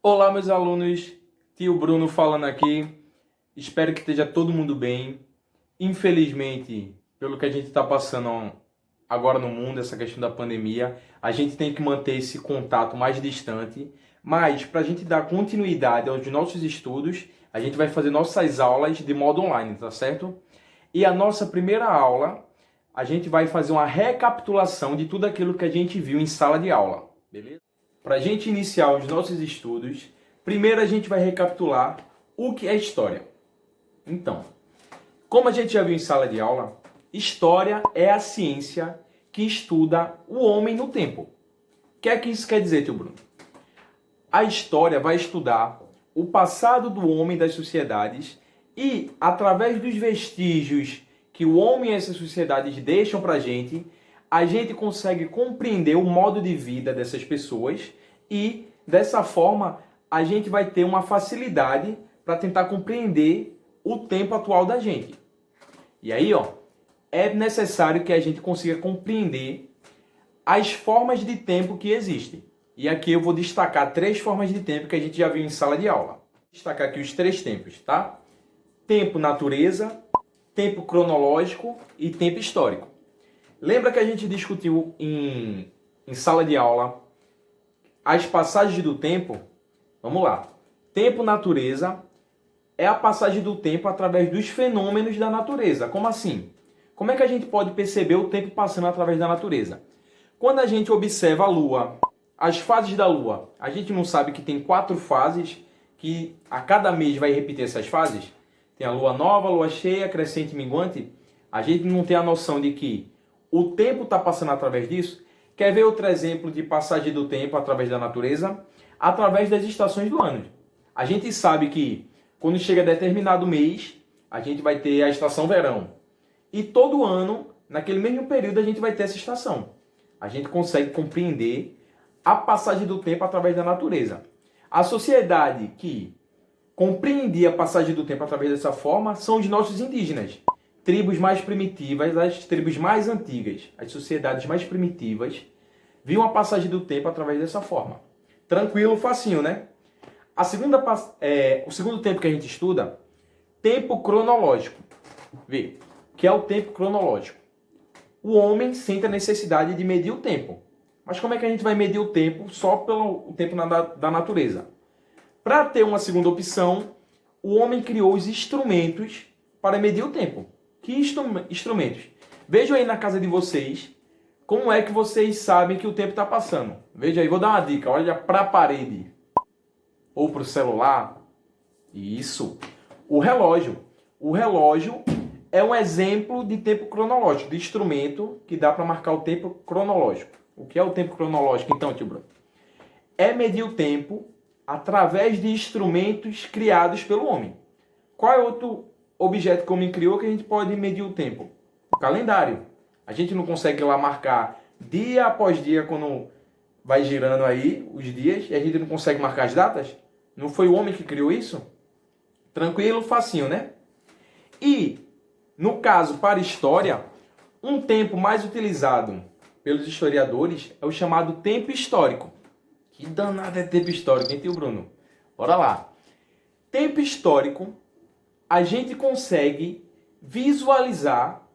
Olá, meus alunos, tio Bruno falando aqui. Espero que esteja todo mundo bem. Infelizmente, pelo que a gente está passando agora no mundo, essa questão da pandemia, a gente tem que manter esse contato mais distante. Mas, para a gente dar continuidade aos nossos estudos, a gente vai fazer nossas aulas de modo online, tá certo? E a nossa primeira aula, a gente vai fazer uma recapitulação de tudo aquilo que a gente viu em sala de aula, beleza? Para a gente iniciar os nossos estudos, primeiro a gente vai recapitular o que é história. Então, como a gente já viu em sala de aula, história é a ciência que estuda o homem no tempo. O que é que isso quer dizer, tio Bruno? A história vai estudar o passado do homem das sociedades e, através dos vestígios que o homem e essas sociedades deixam para a gente consegue compreender o modo de vida dessas pessoas e, dessa forma, a gente vai ter uma facilidade para tentar compreender o tempo atual da gente. E aí, é necessário que a gente consiga compreender as formas de tempo que existem. E aqui eu vou destacar 3 formas de tempo que a gente já viu em sala de aula. Vou destacar aqui os 3 tempos, tá? Tempo natureza, tempo cronológico e tempo histórico. Lembra que a gente discutiu em sala de aula as passagens do tempo? Vamos lá. Tempo natureza é a passagem do tempo através dos fenômenos da natureza. Como assim? Como é que a gente pode perceber o tempo passando através da natureza? Quando a gente observa a Lua, as fases da Lua, a gente não sabe que tem 4 fases, que a cada mês vai repetir essas fases? Tem a Lua nova, a Lua cheia, crescente e minguante. A gente não tem a noção de que o tempo está passando através disso. Quer ver outro exemplo de passagem do tempo através da natureza? Através das estações do ano. A gente sabe que quando chega determinado mês, a gente vai ter a estação verão. E todo ano, naquele mesmo período, a gente vai ter essa estação. A gente consegue compreender a passagem do tempo através da natureza. A sociedade que compreendia a passagem do tempo através dessa forma são os nossos indígenas. Tribos mais primitivas, as tribos mais antigas, as sociedades mais primitivas, viam a passagem do tempo através dessa forma. Tranquilo, facinho, né? O segundo tempo que a gente estuda, tempo cronológico. Vê, que é o tempo cronológico. O homem sente a necessidade de medir o tempo. Mas como é que a gente vai medir o tempo só pelo tempo da natureza? Para ter uma segunda opção, o homem criou os instrumentos para medir o tempo. Que instrumentos? Vejam aí na casa de vocês como é que vocês sabem que o tempo está passando. Veja aí, vou dar uma dica. Olha para a parede ou para o celular. Isso. O relógio. O relógio é um exemplo de tempo cronológico, de instrumento que dá para marcar o tempo cronológico. O que é o tempo cronológico, então, tio Bruno? É medir o tempo através de instrumentos criados pelo homem. Qual é outro objeto que o homem criou que a gente pode medir o tempo? O calendário. A gente não consegue lá marcar dia após dia quando vai girando aí os dias e a gente não consegue marcar as datas? Não foi o homem que criou isso? Tranquilo, facinho, né? E, no caso, para a história, um tempo mais utilizado pelos historiadores é o chamado tempo histórico. Que danado é tempo histórico, hein, tio Bruno? Bora lá. Tempo histórico, a gente consegue visualizar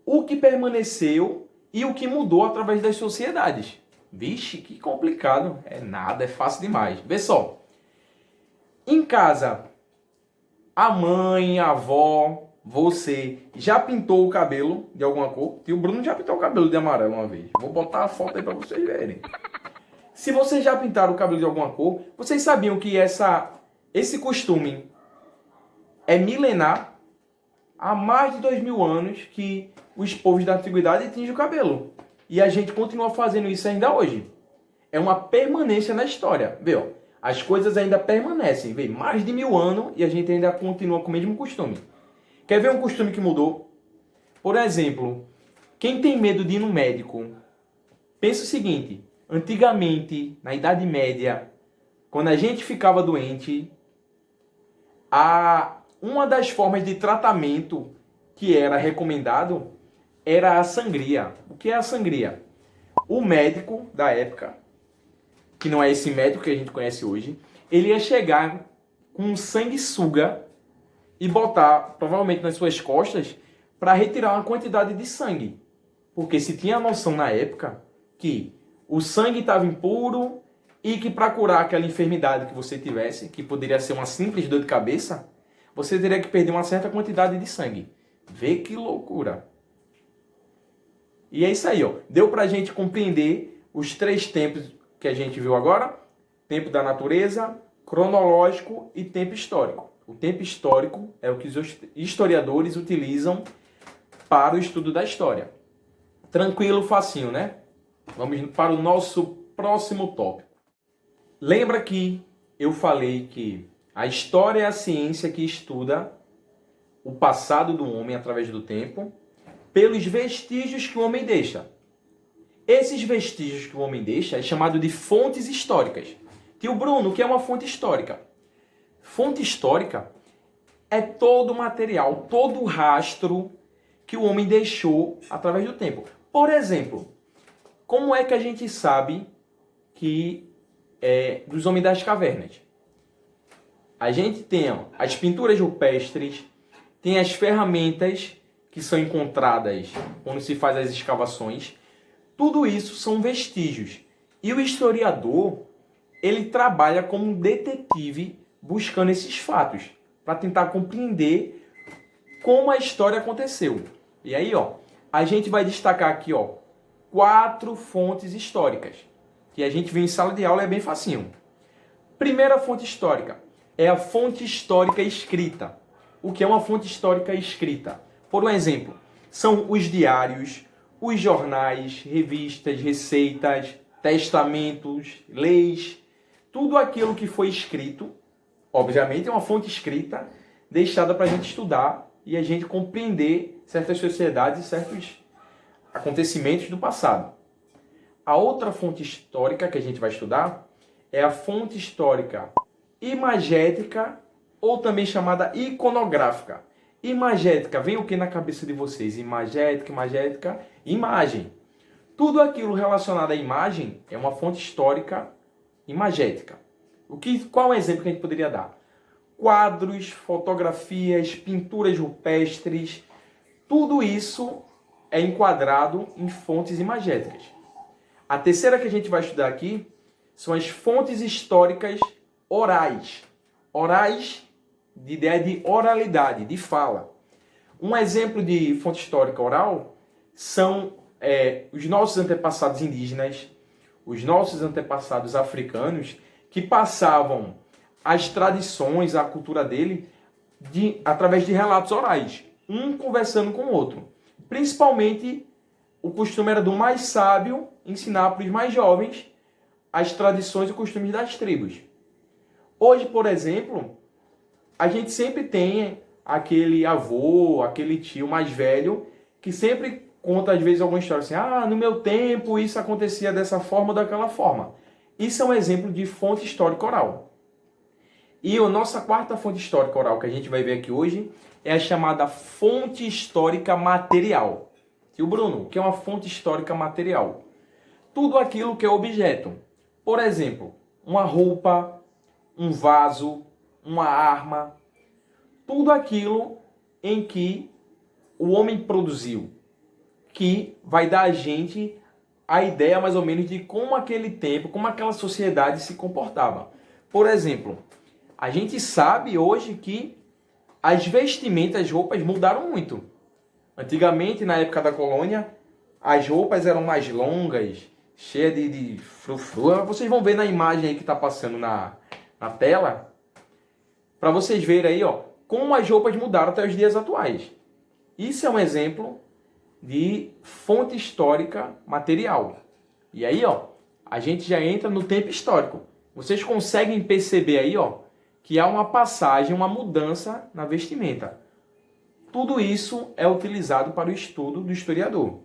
o que permaneceu e o que mudou através das sociedades. Vixe, que complicado. É nada, é fácil demais. Vê só. Em casa, a mãe, a avó, você já pintou o cabelo de alguma cor? Tio Bruno já pintou o cabelo de amarelo uma vez. Vou botar a foto aí para vocês verem. Se vocês já pintaram o cabelo de alguma cor, vocês sabiam que esse costume é milenar? Há mais de 2000 anos que os povos da antiguidade tingem o cabelo. E a gente continua fazendo isso ainda hoje. É uma permanência na história. Vê, ó, as coisas ainda permanecem. Vê, mais de 1000 anos e a gente ainda continua com o mesmo costume. Quer ver um costume que mudou? Por exemplo, quem tem medo de ir no médico, pensa o seguinte. Antigamente, na Idade Média, quando a gente ficava doente, uma das formas de tratamento que era recomendado era a sangria. O que é a sangria? O médico da época que não é esse método que a gente conhece hoje, ele ia chegar com um sanguessuga e botar, provavelmente nas suas costas, para retirar uma quantidade de sangue. Porque se tinha a noção na época que o sangue estava impuro e que para curar aquela enfermidade que você tivesse, que poderia ser uma simples dor de cabeça, você teria que perder uma certa quantidade de sangue. Vê que loucura! E é isso aí, ó. Deu pra gente compreender os 3 tempos que a gente viu agora: tempo da natureza, cronológico e tempo histórico. O tempo histórico é o que os historiadores utilizam para o estudo da história. Tranquilo, facinho, né? Vamos para o nosso próximo tópico. Lembra que eu falei que a história é a ciência que estuda o passado do homem através do tempo, pelos vestígios que o homem deixa. Esses vestígios que o homem deixa é chamado de fontes históricas. Tio Bruno, o que é uma fonte histórica? Fonte histórica é todo o material, todo o rastro que o homem deixou através do tempo. Por exemplo, como é que a gente sabe que dos homens das cavernas? A gente tem as pinturas rupestres, tem as ferramentas que são encontradas quando se faz as escavações. Tudo isso são vestígios. E o historiador, ele trabalha como um detetive buscando esses fatos, para tentar compreender como a história aconteceu. E aí, ó, a gente vai destacar aqui, ó, 4 fontes históricas, que a gente vê em sala de aula, é bem facinho. Primeira fonte histórica é a fonte histórica escrita. O que é uma fonte histórica escrita? Por um exemplo, são os diários, os jornais, revistas, receitas, testamentos, leis, tudo aquilo que foi escrito, obviamente é uma fonte escrita, deixada para a gente estudar e a gente compreender certas sociedades e certos acontecimentos do passado. A outra fonte histórica que a gente vai estudar é a fonte histórica imagética, ou também chamada iconográfica. Imagética, vem o que na cabeça de vocês? Imagética, imagem. Tudo aquilo relacionado à imagem é uma fonte histórica imagética. Qual é o exemplo que a gente poderia dar? Quadros, fotografias, pinturas rupestres, tudo isso é enquadrado em fontes imagéticas. A terceira que a gente vai estudar aqui são as fontes históricas orais. Orais, de ideia de oralidade, de fala. Um exemplo de fonte histórica oral são os nossos antepassados indígenas, os nossos antepassados africanos, que passavam as tradições, a cultura dele, através de relatos orais, um conversando com o outro. Principalmente, o costume era do mais sábio ensinar para os mais jovens as tradições e costumes das tribos. Hoje, por exemplo, a gente sempre tem aquele avô, aquele tio mais velho, que sempre conta, às vezes, alguma história assim: no meu tempo isso acontecia dessa forma ou daquela forma. Isso é um exemplo de fonte histórica oral. E a nossa quarta fonte histórica oral que a gente vai ver aqui hoje é a chamada fonte histórica material. Tio Bruno, o que é uma fonte histórica material? Tudo aquilo que é objeto. Por exemplo, uma roupa, um vaso, uma arma, tudo aquilo em que o homem produziu, que vai dar a gente a ideia mais ou menos de como aquele tempo, como aquela sociedade se comportava. Por exemplo, a gente sabe hoje que as vestimentas, as roupas mudaram muito. Antigamente, na época da colônia, as roupas eram mais longas, cheias de frufru. Vocês vão ver na imagem aí que está passando na tela, para vocês verem aí, ó, como as roupas mudaram até os dias atuais. Isso é um exemplo de fonte histórica material. E aí, ó, a gente já entra no tempo histórico. Vocês conseguem perceber aí, ó, que há uma passagem, uma mudança na vestimenta. Tudo isso é utilizado para o estudo do historiador.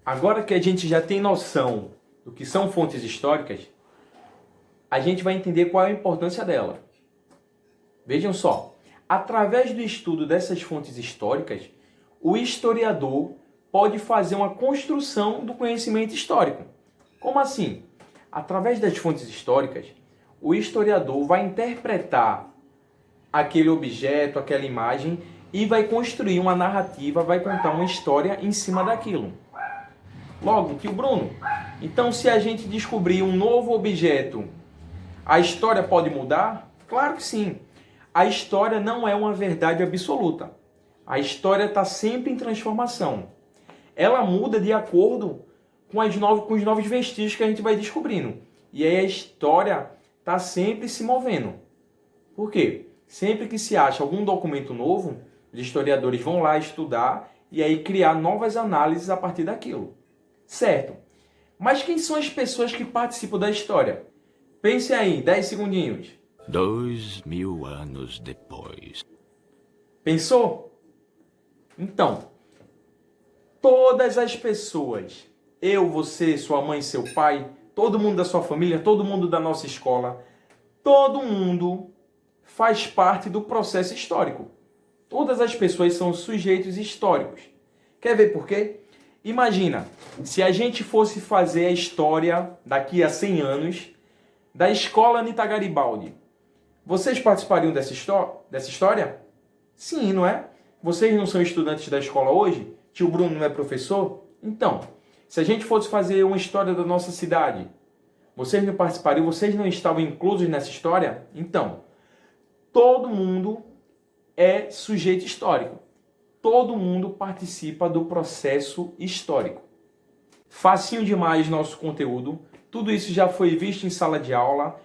Agora que a gente já tem noção do que são fontes históricas, a gente vai entender qual é a importância dela. Vejam só, através do estudo dessas fontes históricas, o historiador pode fazer uma construção do conhecimento histórico. Como assim? Através das fontes históricas, o historiador vai interpretar aquele objeto, aquela imagem e vai construir uma narrativa, vai contar uma história em cima daquilo. Logo, tio Bruno, então se a gente descobrir um novo objeto, a história pode mudar? Claro que sim. A história não é uma verdade absoluta. A história está sempre em transformação. Ela muda de acordo com os novos vestígios que a gente vai descobrindo. E aí a história está sempre se movendo. Por quê? Sempre que se acha algum documento novo, os historiadores vão lá estudar e aí criar novas análises a partir daquilo. Certo. Mas quem são as pessoas que participam da história? Pense aí, 10 segundinhos. 2000 anos depois. Pensou? Então, todas as pessoas, eu, você, sua mãe, seu pai, todo mundo da sua família, todo mundo da nossa escola, todo mundo faz parte do processo histórico. Todas as pessoas são sujeitos históricos. Quer ver por quê? Imagina, se a gente fosse fazer a história daqui a 100 anos da escola Anita Garibaldi. Vocês participariam dessa história? Sim, não é? Vocês não são estudantes da escola hoje? Tio Bruno não é professor? Então, se a gente fosse fazer uma história da nossa cidade, vocês não participariam? Vocês não estavam inclusos nessa história? Então, todo mundo é sujeito histórico. Todo mundo participa do processo histórico. Facinho demais nosso conteúdo. Tudo isso já foi visto em sala de aula.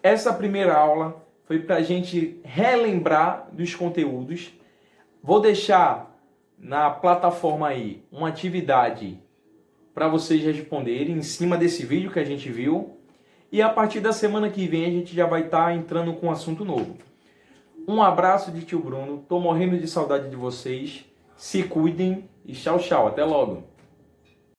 Essa primeira aula foi para a gente relembrar dos conteúdos. Vou deixar na plataforma aí uma atividade para vocês responderem em cima desse vídeo que a gente viu. E a partir da semana que vem a gente já vai estar entrando com um assunto novo. Um abraço de tio Bruno. Tô morrendo de saudade de vocês. Se cuidem e tchau, tchau. Até logo.